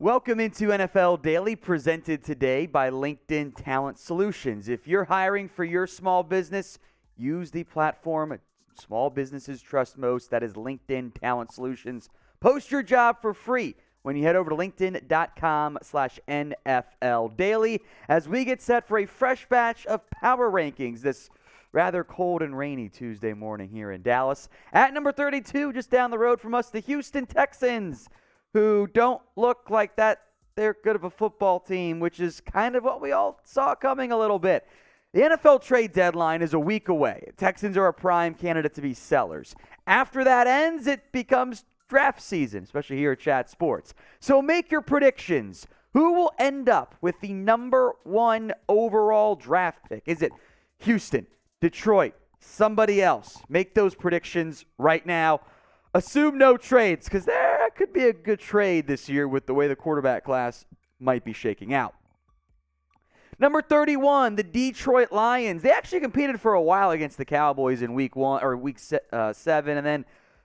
Welcome into NFL Daily, presented today by LinkedIn Talent Solutions. If you're hiring for your small business, use the platform small businesses trust most. That is LinkedIn Talent Solutions. Post your job for free when you head over to linkedin.com/NFL Daily as we get set for a fresh batch of power rankings this rather cold and rainy Tuesday morning here in Dallas. At number 32, just down the road from us, the Houston Texans, who don't look like that they're good of a football team, which is kind of what we all saw coming a little bit. The NFL trade deadline is a week away. Texans are a prime candidate to be sellers. After that ends, it becomes draft season, especially here at Chat Sports. So make your predictions. Who will end up with the number one overall draft pick? Is it Houston, Detroit, somebody else? Make those predictions right now. Assume no trades, because there could be a good trade this year with the way the quarterback class might be shaking out. Number 31, the Detroit Lions. They actually competed for a while against the Cowboys in week 7, and then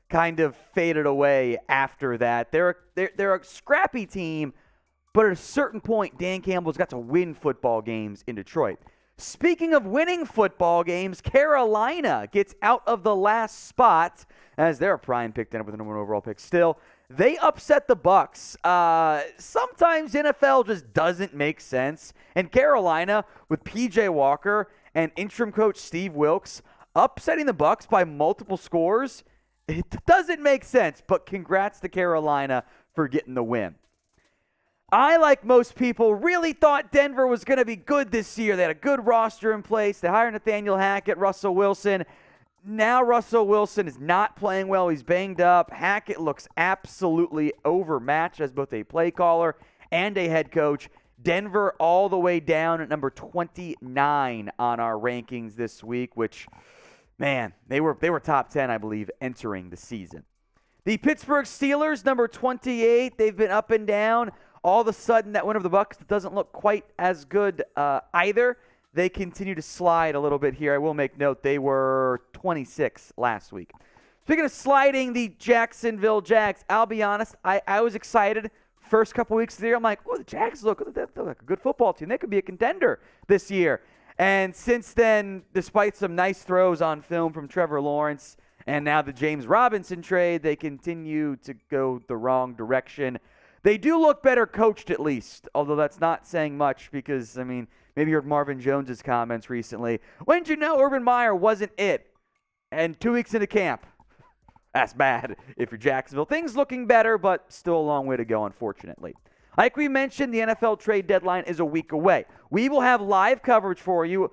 kind of faded away after that. They're a scrappy team, but at a certain point, Dan Campbell's got to win football games in Detroit. Speaking of winning football games, Carolina gets out of the last spot as they're a prime pick, then with the number one overall pick still. They upset the Bucs. Sometimes NFL just doesn't make sense. And Carolina, with P.J. Walker and interim coach Steve Wilks, upsetting the Bucs by multiple scores, it doesn't make sense. But congrats to Carolina for getting the win. I, like most people, really thought Denver was going to be good this year. They had a good roster in place. They hired Nathaniel Hackett, Russell Wilson. Now Russell Wilson is not playing well. He's banged up. Hackett looks absolutely overmatched as both a play caller and a head coach. Denver all the way down at number 29 on our rankings this week, which, man, they were top 10, I believe, entering the season. The Pittsburgh Steelers, number 28, they've been up and down. All of a sudden, that win over the Bucs doesn't look quite as good either. They continue to slide a little bit here. I will make note they were 26 last week. Speaking of sliding, the Jacksonville Jags, I'll be honest, I was excited. First couple weeks of the year, I'm like, oh, the Jags look like a good football team. They could be a contender this year. And since then, despite some nice throws on film from Trevor Lawrence and now the James Robinson trade, they continue to go the wrong direction. They do look better coached, at least, although that's not saying much because, I mean, maybe you heard Marvin Jones's comments recently. When did you know Urban Meyer wasn't it? And 2 weeks into camp. That's bad if you're Jacksonville. Things looking better, but still a long way to go, unfortunately. Like we mentioned, the NFL trade deadline is a week away. We will have live coverage for you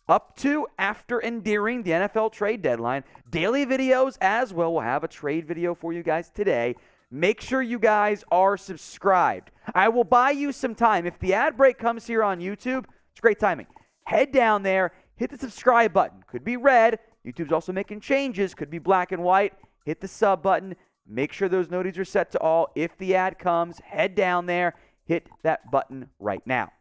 up to, after, and during the NFL trade deadline. Daily videos as well. We'll have a trade video for you guys today. Make sure you guys are subscribed. I will buy you some time. If the ad break comes here on YouTube, it's great timing. Head down there, hit the subscribe button. Could be red. YouTube's also making changes. Could be black and white. Hit the sub button. Make sure those notifications are set to all. If the ad comes, head down there. Hit that button right now.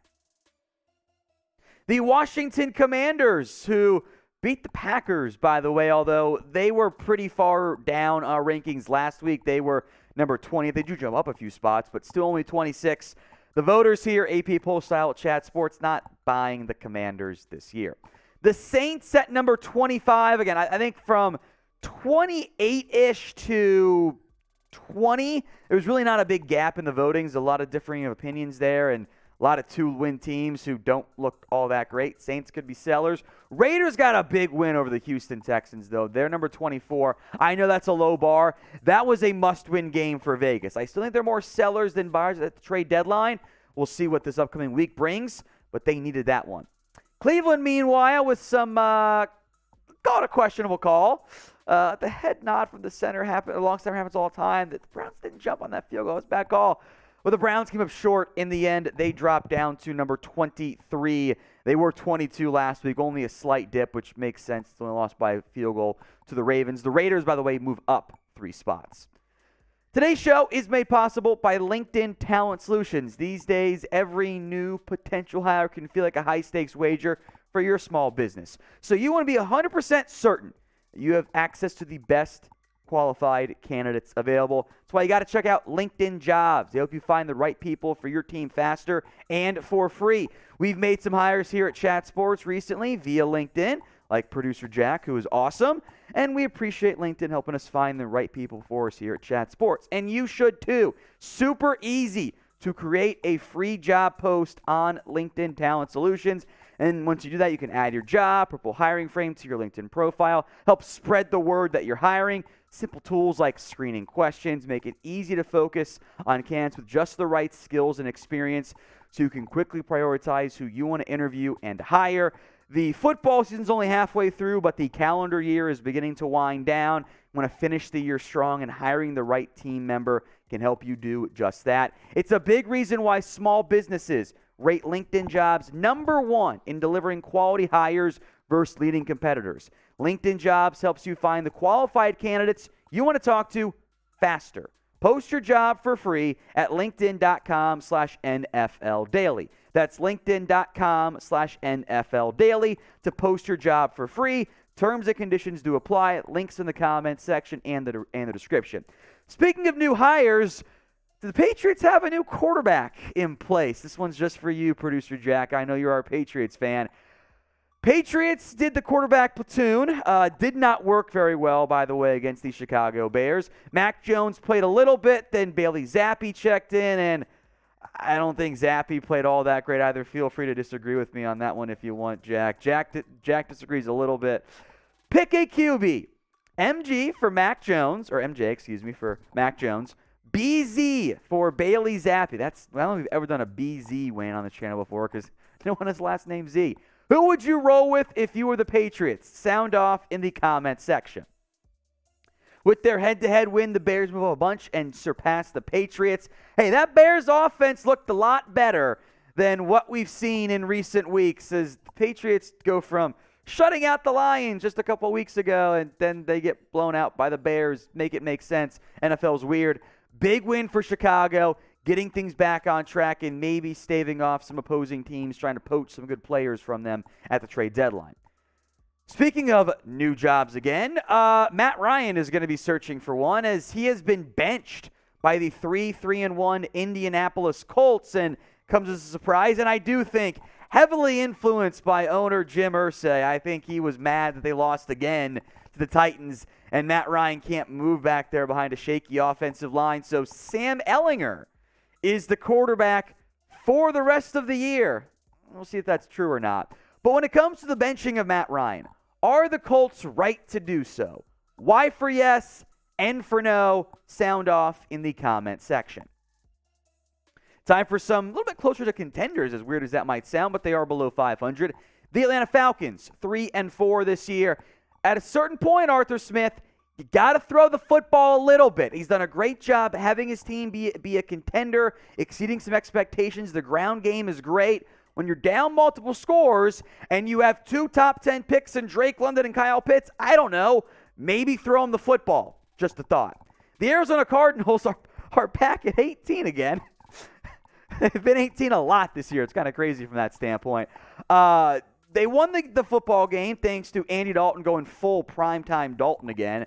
The Washington Commanders, who beat the Packers, by the way, although they were pretty far down our rankings last week. They were number 20. They do jump up a few spots, but still only 26. The voters here, AP poll style at Chat Sports, not buying the Commanders this year. The Saints at number 25. Again, I think from 28-ish to 20, there was really not a big gap in the votings. A lot of differing opinions there, and a lot of two-win teams who don't look all that great. Saints could be sellers. Raiders got a big win over the Houston Texans, though. They're number 24. I know that's a low bar. That was a must-win game for Vegas. I still think they're more sellers than buyers at the trade deadline. We'll see what this upcoming week brings, but they needed that one. Cleveland, meanwhile, with some, call it a questionable call. The head nod from the center alongside happens all the time. The Browns didn't jump on that field goal. It's a bad call. Well, the Browns came up short in the end. They dropped down to number 23. They were 22 last week, only a slight dip, which makes sense. It's only lost by a field goal to the Ravens. The Raiders, by the way, move up 3 spots. Today's show is made possible by LinkedIn Talent Solutions. These days, every new potential hire can feel like a high-stakes wager for your small business. So you want to be 100% certain that you have access to the best qualified candidates available. That's why you got to check out LinkedIn Jobs. They help you find the right people for your team faster and for free. We've made some hires here at Chat Sports recently via LinkedIn, like producer Jack, who is awesome. And we appreciate LinkedIn helping us find the right people for us here at Chat Sports. And you should too. Super easy to create a free job post on LinkedIn Talent Solutions. And once you do that, you can add your job, purple hiring frame to your LinkedIn profile, help spread the word that you're hiring. Simple tools like screening questions make it easy to focus on candidates with just the right skills and experience so you can quickly prioritize who you want to interview and hire. The football season's only halfway through, but the calendar year is beginning to wind down. You want to finish the year strong, and hiring the right team member can help you do just that. It's a big reason why small businesses rate LinkedIn Jobs number one in delivering quality hires versus leading competitors. LinkedIn Jobs helps you find the qualified candidates you want to talk to faster. Post your job for free at linkedin.com/NFL Daily. That's linkedin.com/NFL Daily to post your job for free. Terms and conditions do apply. Links in the comments section and the description. Speaking of new hires, the Patriots have a new quarterback in place. This one's just for you, producer Jack. I know you're our Patriots fan. Patriots did the quarterback platoon. Did not work very well, by the way, against the Chicago Bears. Mac Jones played a little bit, then Bailey Zappi checked in, and I don't think Zappi played all that great either. Feel free to disagree with me on that one if you want, Jack. Jack disagrees a little bit. Pick a QB. MJ, for Mac Jones. BZ for Bailey Zappi. I don't think we've ever done a BZ win on the channel before because no one has last name Z. Who would you roll with if you were the Patriots? Sound off in the comment section. With their head-to-head win, the Bears move up a bunch and surpass the Patriots. Hey, that Bears offense looked a lot better than what we've seen in recent weeks as the Patriots go from shutting out the Lions just a couple weeks ago, and then they get blown out by the Bears. Make it make sense. NFL's weird. Big win for Chicago, getting things back on track and maybe staving off some opposing teams trying to poach some good players from them at the trade deadline. Speaking of new jobs again, Matt Ryan is going to be searching for one as he has been benched by the 3-1 Indianapolis Colts and comes as a surprise. And I do think heavily influenced by owner Jim Irsay. I think he was mad that they lost again to the Titans, and Matt Ryan can't move back there behind a shaky offensive line. So Sam Ehlinger is the quarterback for the rest of the year. We'll see if that's true or not. But when it comes to the benching of Matt Ryan, are the Colts right to do so? Y for yes, N for no. Sound off in the comment section. Time for some a little bit closer to contenders, as weird as that might sound, but they are below 500. The Atlanta Falcons, 3-4 this year. At a certain point, Arthur Smith, you got to throw the football a little bit. He's done a great job having his team be a contender, exceeding some expectations. The ground game is great. When you're down multiple scores and you have 2 top 10 picks in Drake London and Kyle Pitts, I don't know, maybe throw him the football. Just a thought. The Arizona Cardinals are back at 18 again. They've been 18 a lot this year. It's kind of crazy from that standpoint. They won the football game thanks to Andy Dalton going full primetime Dalton again.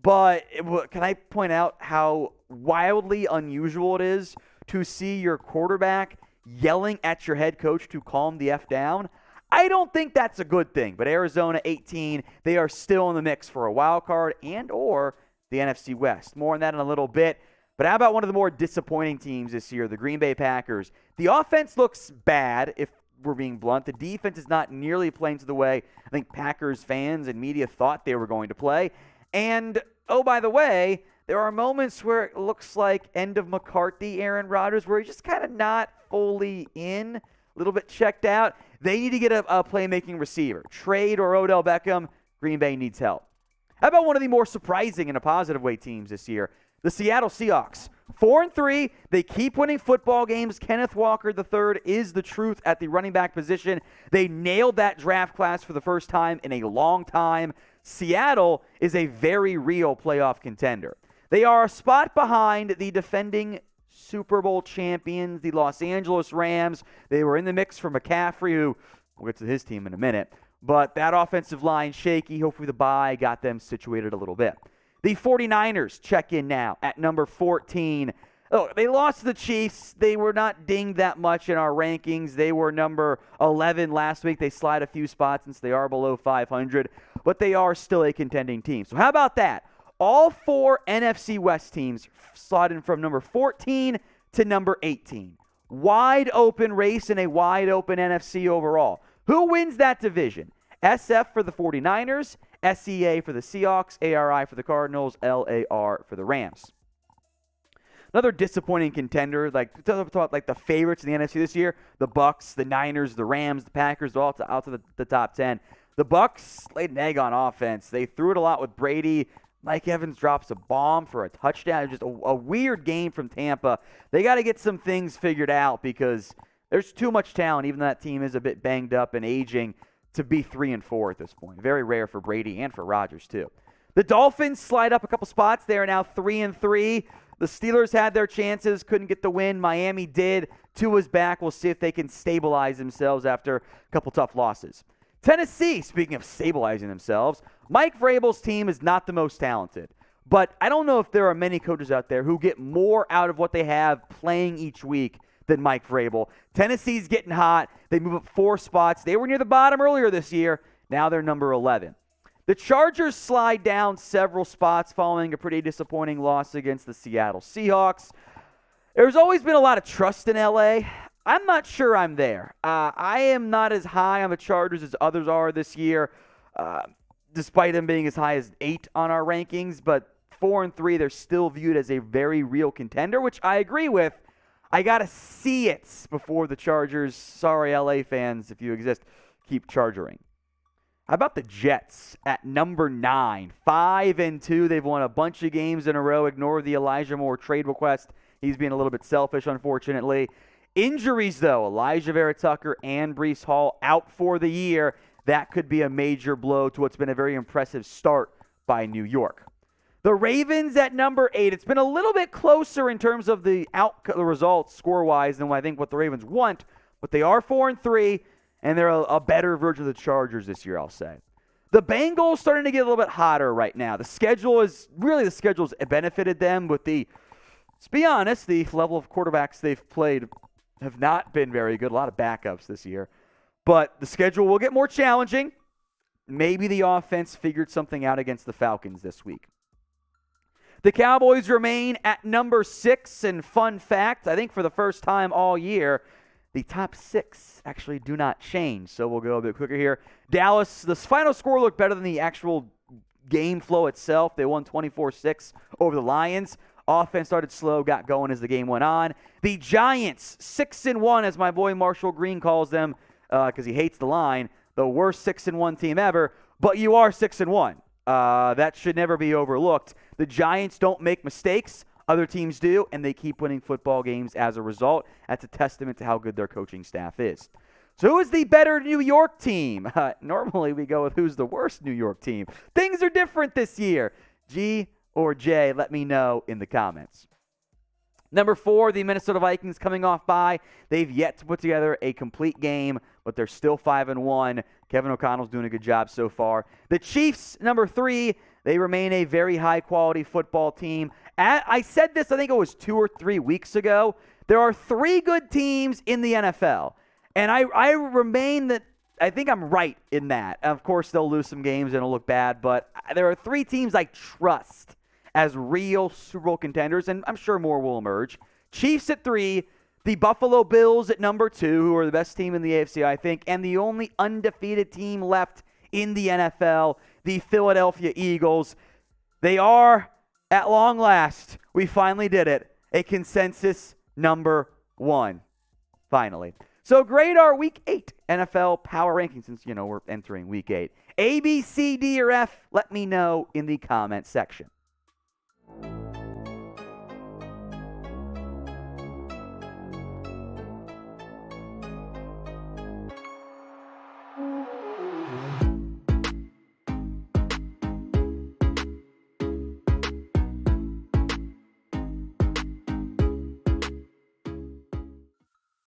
But can I point out how wildly unusual it is to see your quarterback yelling at your head coach to calm the F down? I don't think that's a good thing. But Arizona 18, they are still in the mix for a wild card and or the NFC West. More on that in a little bit. But how about one of the more disappointing teams this year, the Green Bay Packers? The offense looks bad, if we're being blunt. The defense is not nearly playing to the way I think Packers fans and media thought they were going to play. And, oh, by the way, there are moments where it looks like end of McCarthy, Aaron Rodgers, where he's just kind of not fully in, a little bit checked out. They need to get a playmaking receiver. Trade or Odell Beckham, Green Bay needs help. How about one of the more surprising in a positive way teams this year? The Seattle Seahawks, 4-3. They keep winning football games. Kenneth Walker III is the truth at the running back position. They nailed that draft class for the first time in a long time. Seattle is a very real playoff contender. They are a spot behind the defending Super Bowl champions, the Los Angeles Rams. They were in the mix for McCaffrey, who we'll get to his team in a minute. But that offensive line shaky. Hopefully the bye got them situated a little bit. The 49ers check in now at number 14. Oh, they lost to the Chiefs. They were not dinged that much in our rankings. They were number 11 last week. They slide a few spots since they are below 500, but they are still a contending team. So how about that? All 4 NFC West teams slotted from number 14 to number 18. Wide open race and a wide open NFC overall. Who wins that division? SF for the 49ers, SEA for the Seahawks, ARI for the Cardinals, LAR for the Rams. Another disappointing contender, like the favorites in the NFC this year, the Bucs, the Niners, the Rams, the Packers, all out to the top 10. The Bucs laid an egg on offense. They threw it a lot with Brady. Mike Evans drops a bomb for a touchdown. Just a weird game from Tampa. They got to get some things figured out because there's too much talent, even though that team is a bit banged up and aging, to be 3-4 at this point. Very rare for Brady and for Rodgers, too. The Dolphins slide up a couple spots. They are now 3-3. The Steelers had their chances, couldn't get the win. Miami did. Tua's back. We'll see if they can stabilize themselves after a couple tough losses. Tennessee, speaking of stabilizing themselves, Mike Vrabel's team is not the most talented. But I don't know if there are many coaches out there who get more out of what they have playing each week than Mike Vrabel. Tennessee's getting hot. They move up 4 spots. They were near the bottom earlier this year. Now they're number 11. The Chargers slide down several spots following a pretty disappointing loss against the Seattle Seahawks. There's always been a lot of trust in LA. I'm not sure I'm there. I am not as high on the Chargers as others are this year, despite them being as high as 8 on our rankings. But 4-3, they're still viewed as a very real contender, which I agree with. I got to see it before the Chargers, sorry LA fans if you exist, keep chargering. How about the Jets at number 9? 5-2. They've won a bunch of games in a row. Ignore the Elijah Moore trade request. He's being a little bit selfish, unfortunately. Injuries, though. Elijah Vera-Tucker and Breece Hall out for the year. That could be a major blow to what's been a very impressive start by New York. The Ravens at number 8. It's been a little bit closer in terms of the results score-wise than I think what the Ravens want, but they are 4-3. And they're a better version of the Chargers this year, I'll say. The Bengals starting to get a little bit hotter right now. The schedule's benefited them with let's be honest, the level of quarterbacks they've played have not been very good. A lot of backups this year. But the schedule will get more challenging. Maybe the offense figured something out against the Falcons this week. The Cowboys remain at number 6. And fun fact, I think for the first time all year, the top 6 actually do not change, so we'll go a bit quicker here. Dallas, the final score looked better than the actual game flow itself. They won 24-6 over the Lions. Offense started slow, got going as the game went on. The Giants, 6-1, as my boy Marshall Green calls them, because he hates the line, the worst 6-1 team ever, but you are 6-1. That should never be overlooked. The Giants don't make mistakes. Other teams do, and they keep winning football games as a result. That's a testament to how good their coaching staff is. So who is the better New York team? Normally we go with who's the worst New York team. Things are different this year. G or J, let me know in the comments. Number 4, the Minnesota Vikings coming off bye. They've yet to put together a complete game, but they're still 5-1. Kevin O'Connell's doing a good job so far. The Chiefs, number 3, they remain a very high-quality football team. I said this, I think it was 2 or 3 weeks ago. There are 3 good teams in the NFL, and I remain that I think I'm right in that. Of course, they'll lose some games and it'll look bad, but there are 3 teams I trust as real Super Bowl contenders, and I'm sure more will emerge. Chiefs at 3, the Buffalo Bills at number 2, who are the best team in the AFC, I think, and the only undefeated team left in the NFL, the Philadelphia Eagles. They are, at long last, we finally did it, a consensus number 1. Finally. So grade our Week 8 NFL Power Rankings, since, we're entering Week 8. A, B, C, D, or F? Let me know in the comment section.